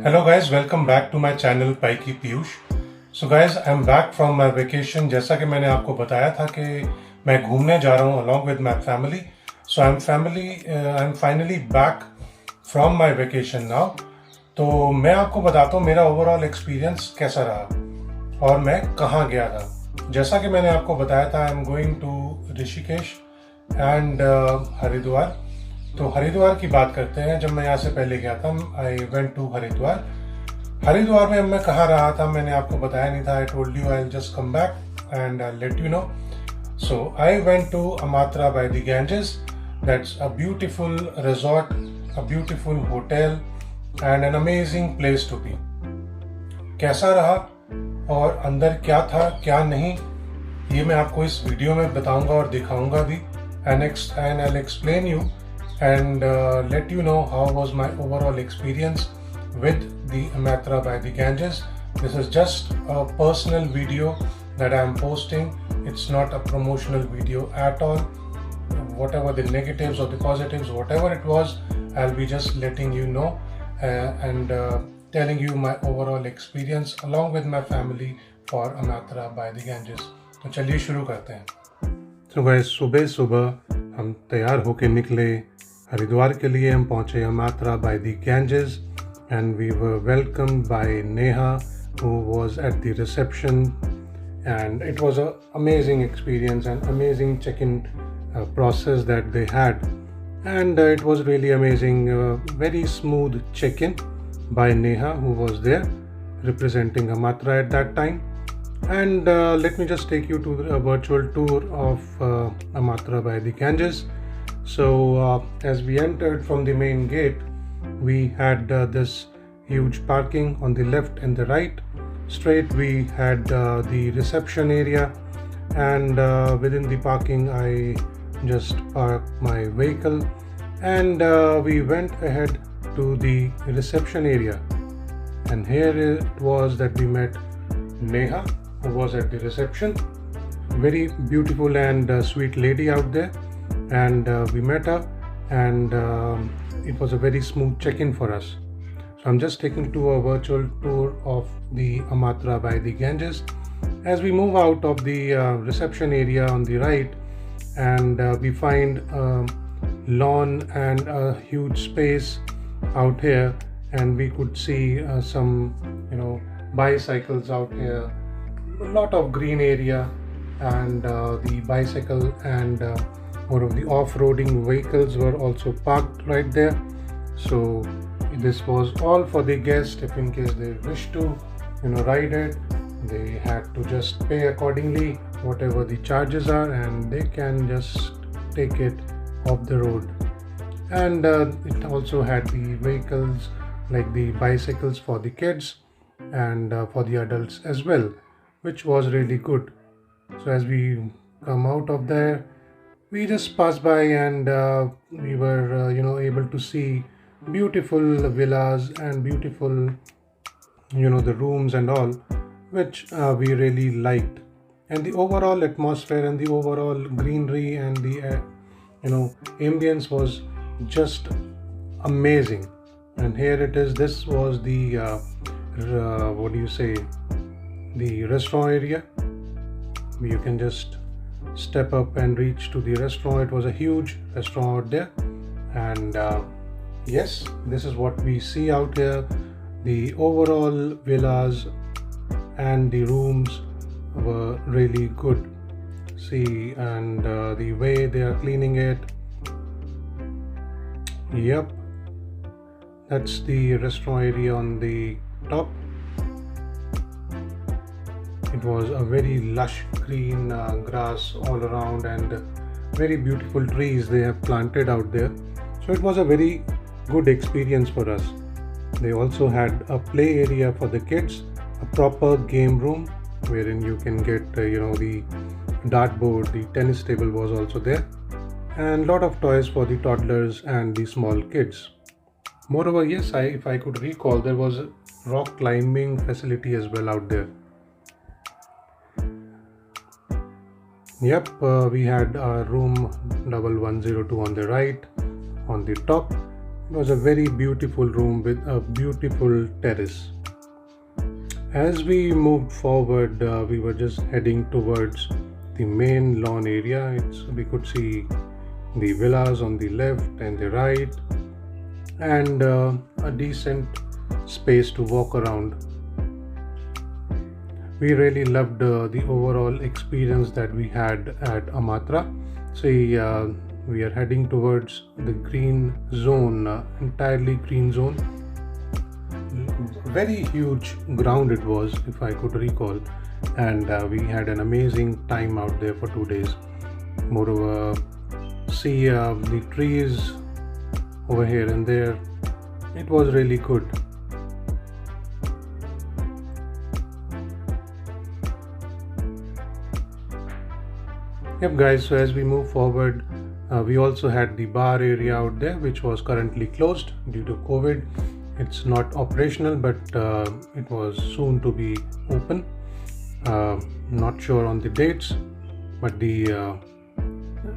Hello guys, welcome back to my channel Paiki Piyush. So guys, I'm back from my vacation. जैसा कि मैंने आपको बताया था कि मैं घूमने जा रहा हूँ along with my family. So I'm finally back from my vacation now. तो मैं आपको बताता हूँ मेरा ओवरऑल एक्सपीरियंस कैसा रहा और मैं कहाँ गया था. जैसा कि मैंने आपको बताया था, I am going to Rishikesh and Haridwar. तो हरिद्वार की बात करते हैं. जब मैं यहाँ से पहले गया था, I went to Haridwar. Haridwar में मैं कहाँ रहा था मैंने आपको बताया नहीं था. I told you I will just come back and I let you know. So I went to Amatra by the Ganges. That's a beautiful resort, a beautiful hotel and an amazing place to be. कैसा रहा और अंदर क्या था क्या नहीं, ये मैं आपको इस वीडियो में बताऊंगा और दिखाऊंगा भी. And I will explain you and let you know how was my overall experience with the Amatra by the Ganges. This is just a personal video that I am posting. It's not a promotional video at all. Whatever the negatives or the positives, whatever it was, I'll be just letting you know and telling you my overall experience along with my family for Amatra by the Ganges. तो चलिए शुरू करते हैं. तो guys, सुबह हम तैयार होके निकले हरिद्वार के लिए. हम पहुंचे Amatra by the Ganges and we were welcomed by Neha who was at the reception, and it was an amazing experience and amazing check-in process that they had, and it was really amazing. Very smooth check-in by Neha, who was there representing Amatra at that time. And let me just take you to a virtual tour of Amatra by the Ganges. So as we entered from the main gate, we had this huge parking on the left and the right. Straight we had the reception area, and within the parking I just parked my vehicle, and we went ahead to the reception area. And here it was that we met Neha, who was at the reception. Very beautiful and sweet lady out there. And we met her, and it was a very smooth check-in for us. So I'm just taking to a virtual tour of the Amatra by the Ganges. As we move out of the reception area on the right, and we find a lawn and a huge space out here, and we could see some bicycles out here, a lot of green area, and the bicycle and more of the off-roading vehicles were also parked right there. So this was all for the guests. If in case they wish to ride it, they had to just pay accordingly whatever the charges are, and they can just take it off the road. And it also had the vehicles like the bicycles for the kids and for the adults as well, which was really good. So as we come out of there, we just passed by, and we were able to see beautiful villas and beautiful the rooms and all, which we really liked. And the overall atmosphere and the overall greenery and the ambience was just amazing. And here it is. This was the the restaurant area. You can just step up and reach to the restaurant. It was a huge restaurant out there, and yes, this is what we see out here. The overall villas and the rooms were really good. See, and the way they are cleaning it. Yep, that's the restaurant area on the top. It was a very lush green grass all around, and very beautiful trees they have planted out there. So it was a very good experience for us. They also had a play area for the kids, a proper game room wherein you can get the dartboard, the tennis table was also there, and lot of toys for the toddlers and the small kids. Moreover, yes, if I could recall, there was a rock climbing facility as well out there. Yep, we had room 1102 on the right, on the top, It was a very beautiful room with a beautiful terrace. As we moved forward, we were just heading towards the main lawn area. We could see the villas on the left and the right, and a decent space to walk around. We really loved the overall experience that we had at Amatra. See, we are heading towards the green zone, entirely green zone. Very huge ground it was, if I could recall, and we had an amazing time out there for 2 days. Moreover, see the trees over here and there. It was really good. Yep guys, so as we move forward, we also had the bar area out there, which was currently closed due to COVID. It's not operational, but it was soon to be open. Not sure on the dates, but the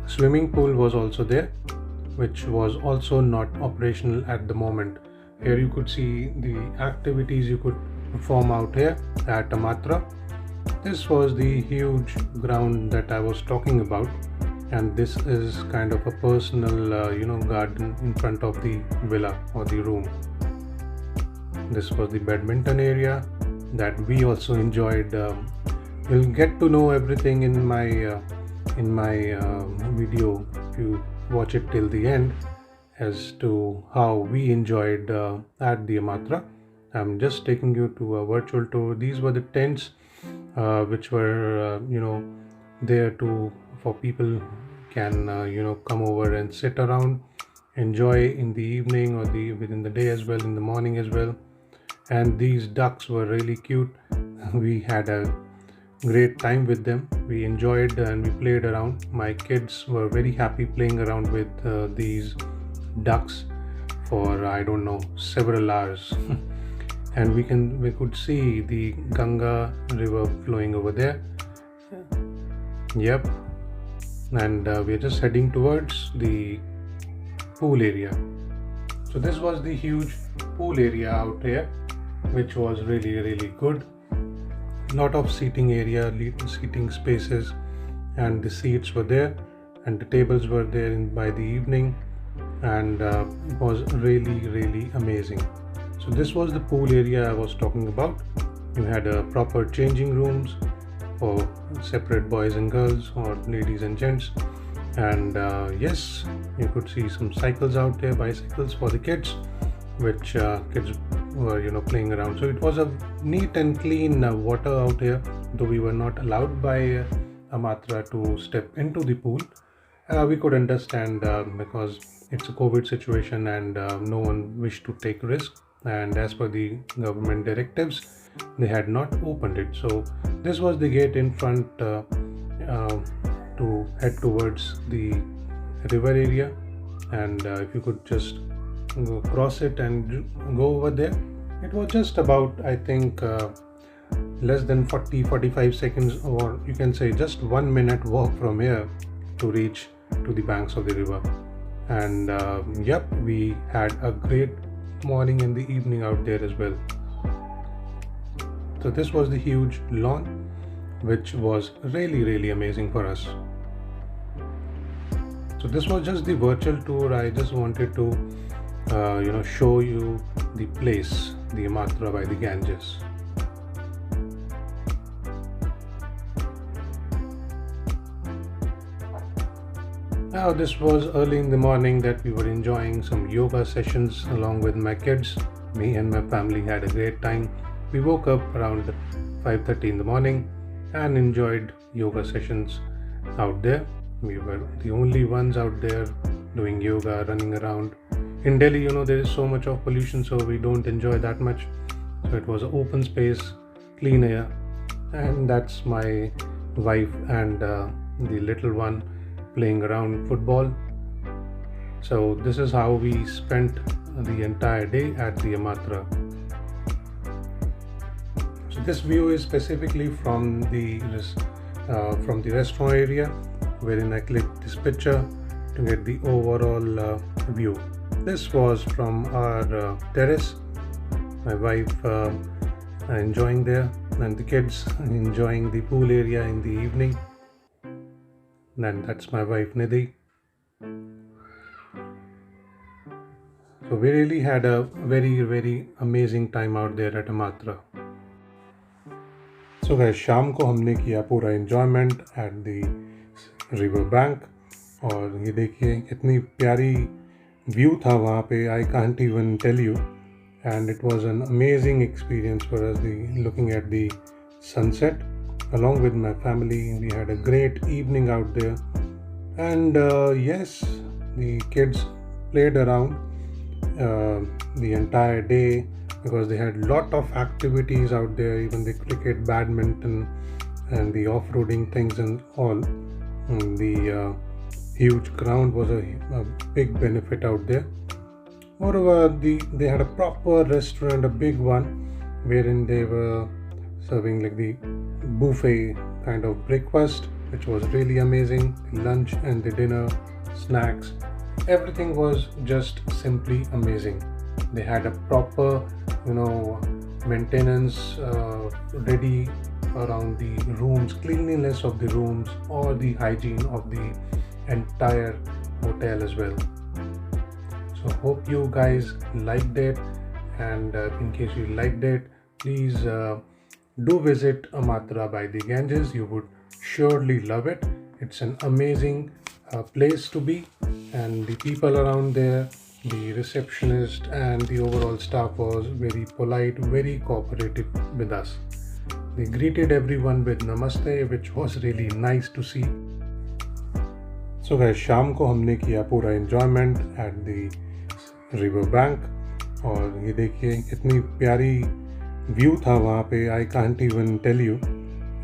swimming pool was also there, which was also not operational at the moment. Here you could see the activities you could perform out here at Amatra. This was the huge ground that I was talking about, and this is kind of a personal garden in front of the villa or the room. This was the badminton area that we also enjoyed. You'll get to know everything in my video if you watch it till the end as to how we enjoyed at the Amatra. I'm just taking you to a virtual tour. These were the tents which were there for people can come over and sit around, enjoy in the evening or within the day as well, in the morning as well. And these ducks were really cute. We had a great time with them. We enjoyed and we played around. My kids were very happy playing around with these ducks for I don't know, several hours. And we could see the Ganga river flowing over there. Yep. And we're just heading towards the pool area. So this was the huge pool area out here, which was really good. Lot of seating area, seating spaces, and the seats were there and the tables were there by the evening, and it was really amazing. So this was the pool area I was talking about. You had proper changing rooms for separate boys and girls or ladies and gents, and yes, you could see some cycles out there, bicycles for the kids, which kids were playing around. So it was a neat and clean water out here, though we were not allowed by Amatra to step into the pool. We could understand because it's a COVID situation and no one wished to take risk, and as per the government directives, they had not opened it. So this was the gate in front to head towards the river area, and if you could just cross it and go over there. It was just about, I think, less than 40-45 seconds, or you can say just 1 minute walk from here to reach to the banks of the river. And yep, we had a great morning and the evening out there as well. So this was the huge lawn, which was really amazing for us. So this was just the virtual tour. I just wanted to show you the place, the Amatra by the Ganges. Now this was early in the morning that we were enjoying some yoga sessions along with my kids. Me and my family had a great time. We woke up around 5:30 in the morning and enjoyed yoga sessions out there. We were the only ones out there doing yoga, running around. In Delhi, there is so much of pollution, so we don't enjoy that much. So it was an open space, clean air, and that's my wife and the little one playing around football. So this is how we spent the entire day at the Amatra. So this view is specifically from the restaurant area, wherein I clicked this picture to get the overall view. this was from our terrace. My wife enjoying there, and the kids enjoying the pool area in the evening. And that's my wife Nidhi. So we really had a very amazing time out there at Amatra. So guys, शाम को हमने किया पूरा enjoyment at the river bank, और ये देखिए कितनी प्यारी व्यू था वहाँ पे. I can't even tell you, and it was an amazing experience for us, looking at the sunset along with my family. We had a great evening out there, and yes, the kids played around the entire day, because they had lot of activities out there, even the cricket, badminton, and the off-roading things and all. And the huge ground was a big benefit out there. Moreover, they had a proper restaurant, a big one, wherein they were serving like the buffet kind of breakfast, which was really amazing. The lunch and the dinner, snacks, everything was just simply amazing. They had a proper, maintenance ready around the rooms, cleanliness of the rooms, or the hygiene of the entire hotel as well. So hope you guys liked it, and in case you liked it, please do visit Amatra by the Ganges. You would surely love it. It's an amazing place to be, and the people around there, the receptionist and the overall staff was very polite, very cooperative with us. They greeted everyone with namaste, which was really nice to see. So guys, शाम को हमने किया पूरा enjoyment at the river bank, और ये देखिए कितनी प्यारी व्यू था वहाँ पे. I can't even tell you,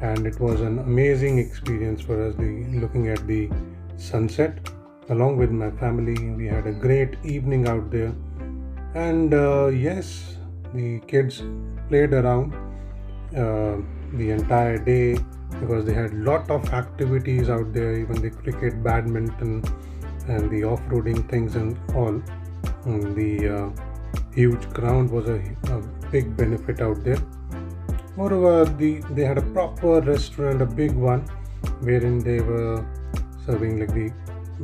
and it was an amazing experience for us, looking at the sunset along with my family. We had a great evening out there, and yes, the kids played around the entire day, because they had lot of activities out there, even the cricket, badminton, and the off-roading things and all. And the huge ground was a big benefit out there. Moreover, they had a proper restaurant, a big one, wherein they were serving like the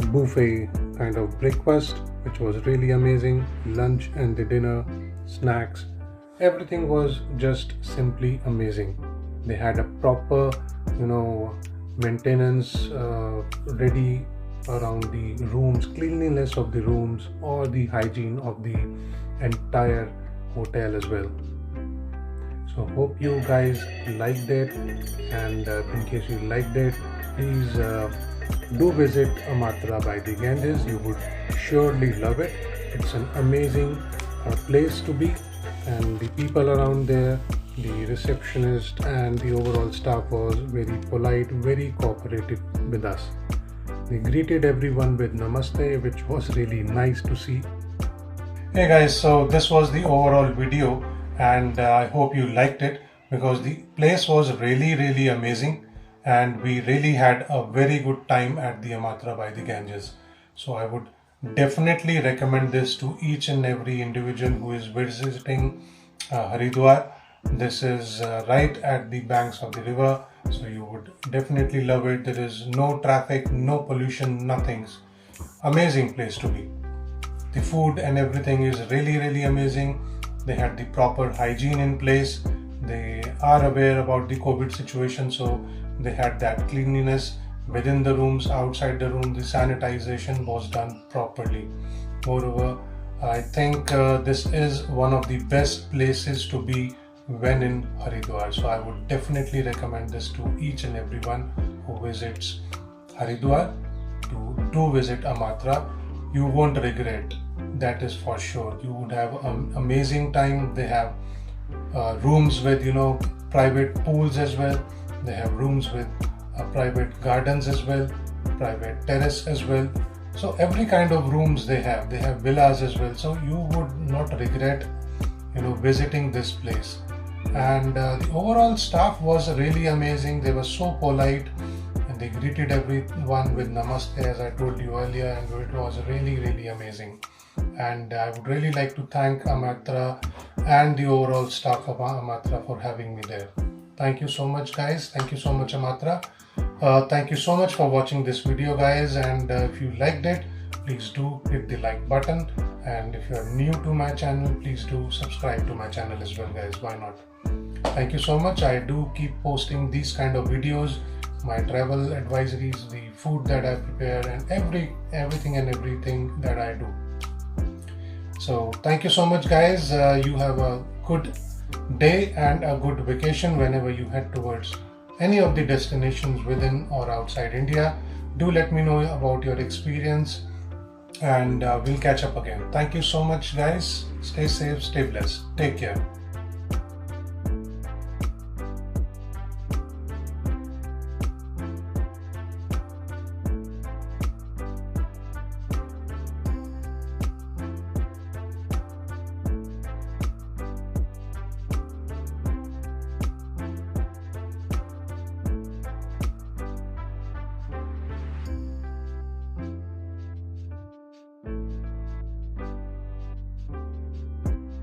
buffet kind of breakfast, which was really amazing. Lunch and the dinner, snacks, everything was just simply amazing. They had a proper, maintenance ready around the rooms, cleanliness of the rooms, or the hygiene of the entire hotel as well. So hope you guys liked it, and in case you liked it, please do visit Amatra by the Ganges. You would surely love it. It's an amazing place to be, and the people around there, the receptionist and the overall staff was very polite, very cooperative with us. They greeted everyone with namaste, which was really nice to see. Hey guys, so this was the overall video, and I hope you liked it, because the place was really amazing, and we really had a very good time at the Amatra by the Ganges. So I would definitely recommend this to each and every individual who is visiting Haridwar. This is right at the banks of the river, so you would definitely love it. There is no traffic, no pollution, nothing. Amazing place to be. The food and everything is really amazing. They had the proper hygiene in place. They are aware about the COVID situation, so they had that cleanliness within the rooms, outside the room. The sanitization was done properly. Moreover, I think this is one of the best places to be when in Haridwar. So I would definitely recommend this to each and everyone who visits Haridwar to do visit Amatra. You won't regret, that is for sure. You would have an amazing time. They have rooms with private pools as well. They have rooms with private gardens as well, private terrace as well. So every kind of rooms they have villas as well. So you would not regret visiting this place. And the overall staff was really amazing. They were so polite, and they greeted everyone with namaste, as I told you earlier, and it was really amazing. and I would really like to thank Amatra and the overall staff of Amatra for having me there. Thank you so much, guys. Thank you so much, Amatra. Thank you so much for watching this video, guys, and if you liked it, please do hit the like button, and if you are new to my channel, please do subscribe to my channel as well, guys. Why not? Thank you so much. I do keep posting these kind of videos, my travel advisories, the food that I prepare, and everything that I do. So thank you so much, guys. You have a good day and a good vacation whenever you head towards any of the destinations within or outside India. Do let me know about your experience, and we'll catch up again. Thank you so much, guys. Stay safe, stay blessed. Take care.